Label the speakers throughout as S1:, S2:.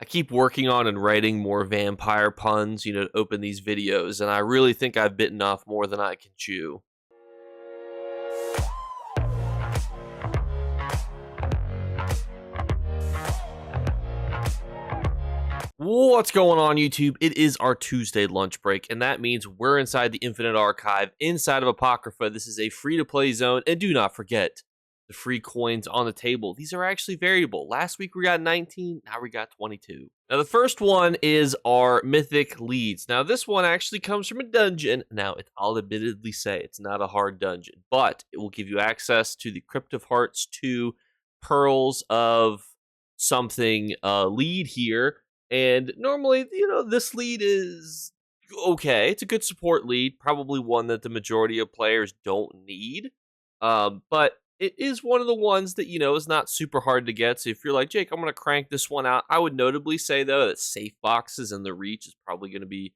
S1: I keep working on and writing more vampire puns, to open these videos, and I really think I've bitten off more than I can chew. What's going on, YouTube? It is our Tuesday lunch break, and that means we're inside the Infinite Archive, inside of Apocrypha. This is a free-to-play zone, and do not forget the free coins on the table. These are actually variable. Last week we got 19, now we got 22. Now the first one is our Mythic Leads. Now this one actually comes from a dungeon. Now I'll admittedly say it's not a hard dungeon, but it will give you access to the Crypt of Hearts 2 Pearls of something lead here. And normally, this lead is okay. It's a good support lead, probably one that the majority of players don't need. But it is one of the ones that, is not super hard to get. So if you're like, Jake, I'm going to crank this one out. I would notably say, though, that safe boxes and the reach is probably going to be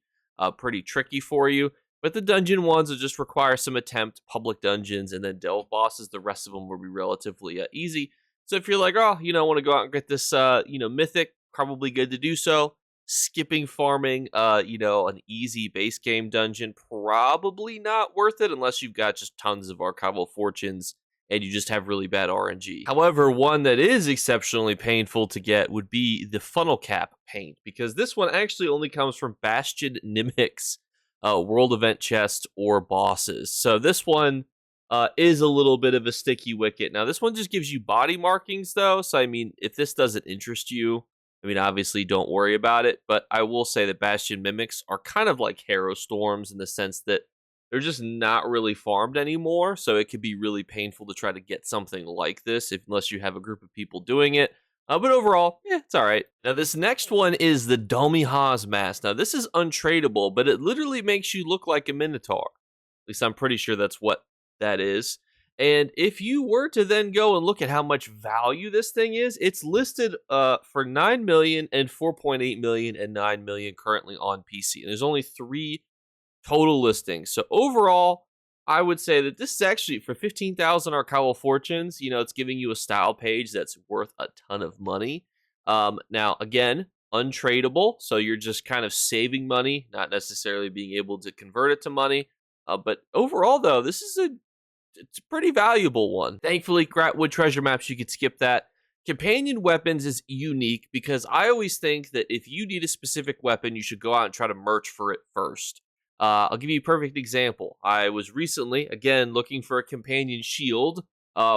S1: pretty tricky for you. But the dungeon ones will just require some attempt, public dungeons, and then delve bosses. The rest of them will be relatively easy. So if you're like, oh, want to go out and get this, mythic, probably good to do so. Skipping farming, an easy base game dungeon, probably not worth it unless you've got just tons of archival fortunes and you just have really bad RNG. However, one that is exceptionally painful to get would be the funnel cap paint, because this one actually only comes from Bastion Mimics, world event chest or bosses. So this one is a little bit of a sticky wicket. Now this one just gives you body markings though, so I mean, if this doesn't interest you, obviously don't worry about it, but I will say that Bastion Mimics are kind of like Harrow Storms in the sense that they're just not really farmed anymore, so it could be really painful to try to get something like this unless you have a group of people doing it. But overall, it's all right. Now, this next one is the Dummy Haas Mask. Now, this is untradeable, but it literally makes you look like a Minotaur. At least I'm pretty sure that's what that is. And if you were to then go and look at how much value this thing is, it's listed for 9 million and 4.8 million and 9 million currently on PC. And there's only 3 total listings. So overall, I would say that this is actually for 15,000 archival fortunes. It's giving you a style page that's worth a ton of money. Now, again, untradeable. So you're just kind of saving money, not necessarily being able to convert it to money. But overall, though, it's a pretty valuable one. Thankfully, Gratwood treasure maps, you could skip that. Companion weapons is unique because I always think that if you need a specific weapon, you should go out and try to merch for it first. I'll give you a perfect example. I was recently, again, looking for a companion shield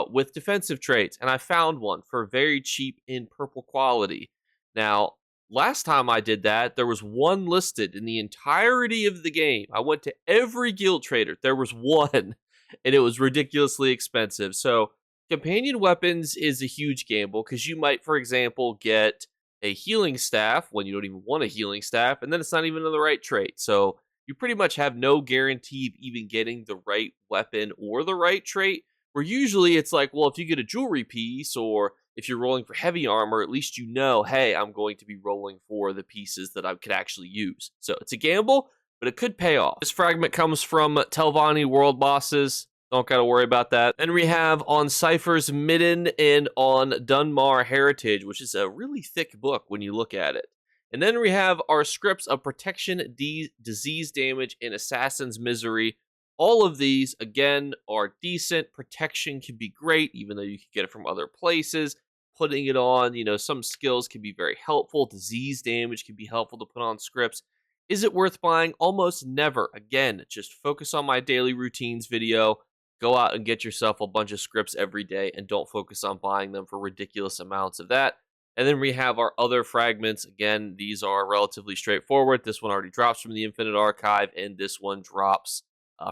S1: with defensive traits, and I found one for very cheap in purple quality. Now, last time I did that, there was one listed in the entirety of the game. I went to every guild trader. There was one. And it was ridiculously expensive. So companion weapons is a huge gamble because you might, for example, get a healing staff when you don't even want a healing staff, and then it's not even in the right trait. So you pretty much have no guarantee of even getting the right weapon or the right trait, where usually it's like, well, if you get a jewelry piece or if you're rolling for heavy armor, at least you know, hey, I'm going to be rolling for the pieces that I could actually use. So it's a gamble, but it could pay off. This fragment comes from Tel Var world bosses. Don't got to worry about that. Then we have on Cypher's Midden and on Dunmar Heritage, which is a really thick book when you look at it. And then we have our scripts of Protection, Disease Damage, and Assassin's Misery. All of these, again, are decent. Protection can be great, even though you can get it from other places. Putting it on, some skills can be very helpful. Disease damage can be helpful to put on scripts. Is it worth buying? Almost never. Again, just focus on my daily routines video. Go out and get yourself a bunch of scripts every day and don't focus on buying them for ridiculous amounts of that. And then we have our other fragments. Again, these are relatively straightforward. This one already drops from the Infinite Archive, and this one drops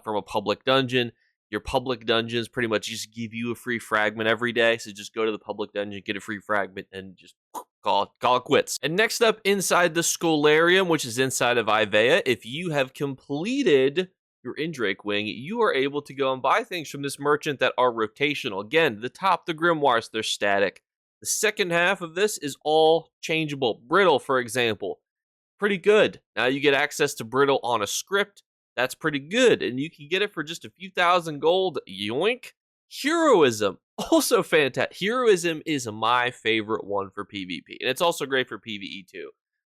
S1: from a public dungeon. Your public dungeons pretty much just give you a free fragment every day. So just go to the public dungeon, get a free fragment, and just call it quits. And next up, inside the Scholarium, which is inside of Ivea, if you have completed your Indrake Wing, you are able to go and buy things from this merchant that are rotational. Again, the top, the grimoires, they're static. The second half of this is all changeable. Brittle, for example, pretty good. Now you get access to Brittle on a script. That's pretty good, and you can get it for just a few thousand gold. Yoink. Heroism. Also fantastic. Heroism is my favorite one for PvP, and it's also great for PvE too,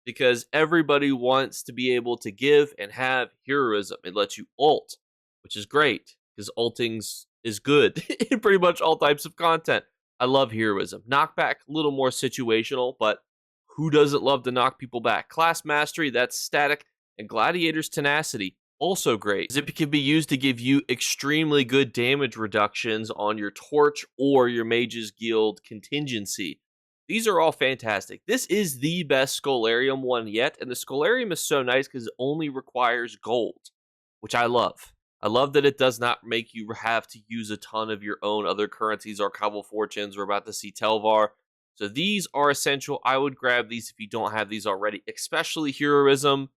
S1: because everybody wants to be able to give and have heroism. It lets you ult, which is great because ultings is good in pretty much all types of content. I love heroism. Knockback, a little more situational, but who doesn't love to knock people back? Class mastery, that's static, and gladiator's tenacity, also great. It can be used to give you extremely good damage reductions on your torch or your mage's guild contingency. These are all fantastic. This is the best Scholarium one yet, and the Scholarium is so nice because it only requires gold, which I love. I love that it does not make you have to use a ton of your own other currencies. Archival Fortunes, we're about to see Tel Var. So these are essential. I would grab these if you don't have these already, especially Heroism.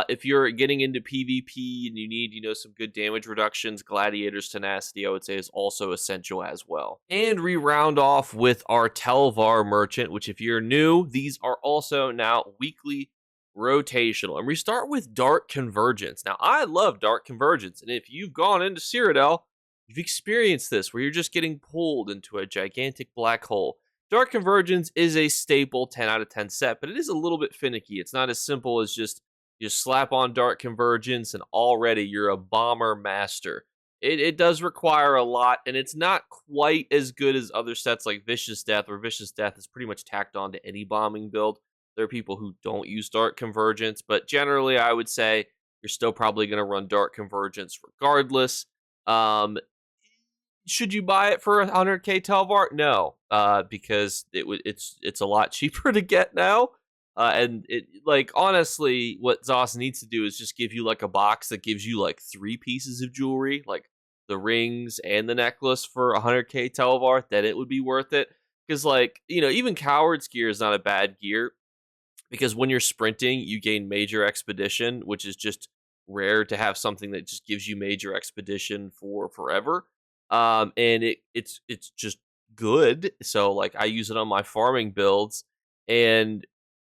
S1: If you're getting into PvP and you need, some good damage reductions, Gladiator's Tenacity, I would say, is also essential as well. And we round off with our Tel Var Merchant, which if you're new, these are also now weekly rotational. And we start with Dark Convergence. Now, I love Dark Convergence, and if you've gone into Cyrodiil, you've experienced this, where you're just getting pulled into a gigantic black hole. Dark Convergence is a staple 10 out of 10 set, but it is a little bit finicky. It's not as simple as just you slap on Dark Convergence and already you're a bomber master. It does require a lot, and it's not quite as good as other sets like Vicious Death, where Vicious Death is pretty much tacked on to any bombing build. There are people who don't use Dark Convergence, but generally I would say you're still probably going to run Dark Convergence regardless. Should you buy it for 100k Tel Var? No, because it's a lot cheaper to get now. And it, like, honestly, what Zoss needs to do is just give you like a box that gives you like 3 pieces of jewelry, like the rings and the necklace for 100k Tel Var. Then it would be worth it. Because, like, even Coward's gear is not a bad gear, because when you're sprinting, you gain Major Expedition, which is just rare to have something that just gives you Major Expedition for forever. And it's just good. So, like, I use it on my farming builds,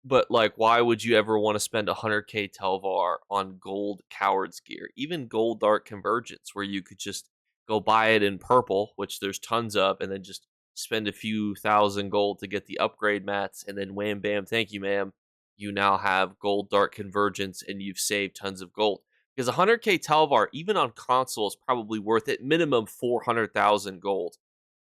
S1: but like, why would you ever want to spend 100k Tel Var on gold Coward's gear? Even gold Dark Convergence, where you could just go buy it in purple, which there's tons of, and then just spend a few thousand gold to get the upgrade mats, and then wham bam, thank you ma'am, you now have gold Dark Convergence and you've saved tons of gold. Because 100k Tel Var, even on console, is probably worth it minimum 400,000 gold.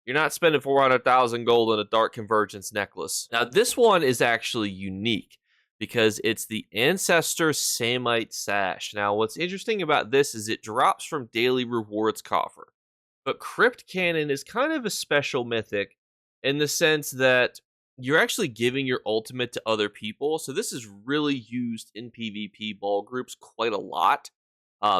S1: You're not spending 400,000 gold on a Dark Convergence necklace. Now, this one is actually unique because it's the Ancestor Samite Sash. Now, what's interesting about this is it drops from Daily Rewards Coffer. But Crypt Cannon is kind of a special mythic in the sense that you're actually giving your ultimate to other people. So this is really used in PvP ball groups quite a lot.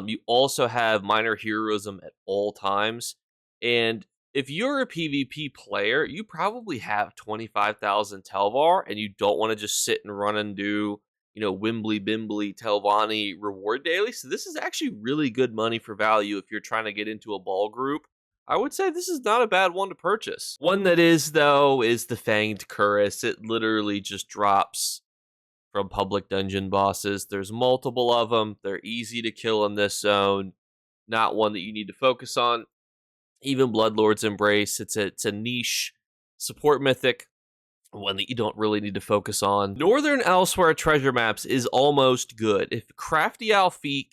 S1: You also have minor heroism at all times. And if you're a PvP player, you probably have 25,000 Tel Var, and you don't want to just sit and run and do, Wimbly Bimbly Telvanni reward daily. So this is actually really good money for value if you're trying to get into a ball group. I would say this is not a bad one to purchase. One that is, though, is the Fanged Cuirass. It literally just drops from public dungeon bosses. There's multiple of them. They're easy to kill in this zone. Not one that you need to focus on. Even Bloodlord's Embrace, it's a niche support mythic, one that you don't really need to focus on. Northern Elsewhere Treasure Maps is almost good. If Crafty Alfiq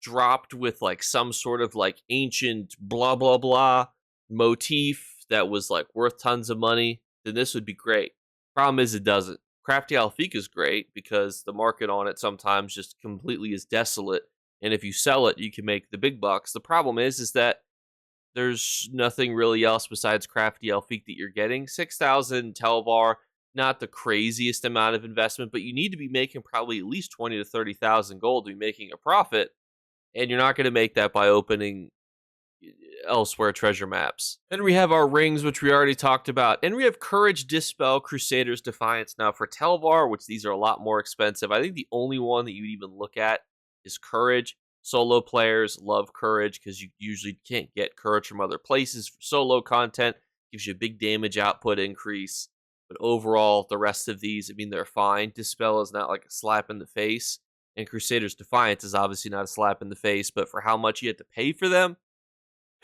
S1: dropped with like some sort of like ancient blah blah blah motif that was like worth tons of money, then this would be great. Problem is, it doesn't. Crafty Alfiq is great because the market on it sometimes just completely is desolate, and if you sell it, you can make the big bucks. The problem is that there's nothing really else besides Crafty Alfiq that you're getting. 6,000 Tel Var, not the craziest amount of investment, but you need to be making probably at least 20 to 30,000 gold to be making a profit, and you're not going to make that by opening Elsewhere Treasure Maps. Then we have our rings, which we already talked about, and we have Courage, Dispel, Crusader's Defiance. Now for Tel Var, which these are a lot more expensive, I think the only one that you would even look at is Courage. Solo players love Courage because you usually can't get Courage from other places for solo content. Gives you a big damage output increase. But overall, the rest of these, they're fine. Dispel is not like a slap in the face. And Crusader's Defiance is obviously not a slap in the face, but for how much you have to pay for them,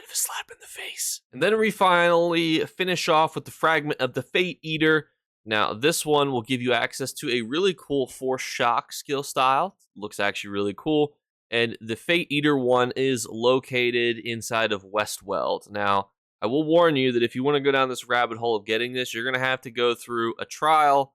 S1: Bit of a slap in the face. And then we finally finish off with the fragment of the Fate Eater. Now, this one will give you access to a really cool Force Shock skill style. Looks actually really cool. And the Fate Eater one is located inside of Westweld. Now, I will warn you that if you want to go down this rabbit hole of getting this, you're going to have to go through a trial,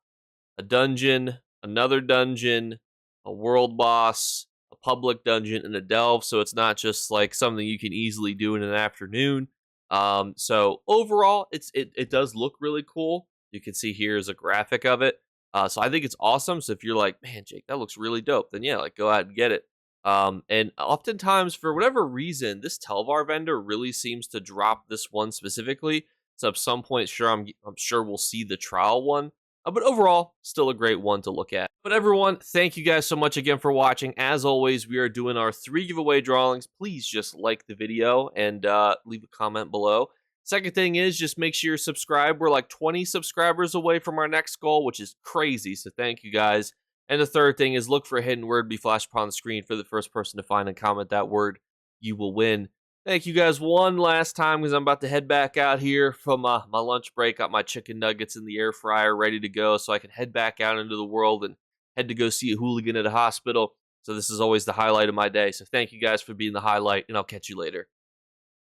S1: a dungeon, another dungeon, a world boss, a public dungeon, and a delve. So it's not just like something you can easily do in an afternoon. So overall, it does look really cool. You can see here is a graphic of it. So I think it's awesome. So if you're like, man, Jake, that looks really dope, then yeah, like go ahead and get it. And oftentimes, for whatever reason, this Tel Var vendor really seems to drop this one specifically. So at some point, I'm sure we'll see the trial one. But overall, still a great one to look at. But everyone, thank you guys so much again for watching. As always, we are doing our 3 giveaway drawings. Please just like the video and leave a comment below. Second thing is just make sure you're subscribed. We're like 20 subscribers away from our next goal, which is crazy. So thank you guys. And the third thing is look for a hidden word be flashed upon the screen. For the first person to find and comment that word, you will win. Thank you guys one last time because I'm about to head back out here from my lunch break. Got my chicken nuggets in the air fryer ready to go so I can head back out into the world and head to go see a hooligan at a hospital. So this is always the highlight of my day. So thank you guys for being the highlight, and I'll catch you later.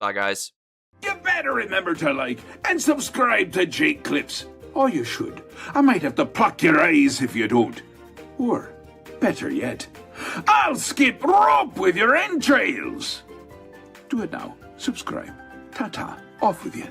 S1: Bye, guys.
S2: You better remember to like and subscribe to Jakeclips. Or you should. I might have to pluck your eyes if you don't. Or, better yet, I'll skip rope with your entrails. Do it now. Subscribe. Ta-ta. Off with you.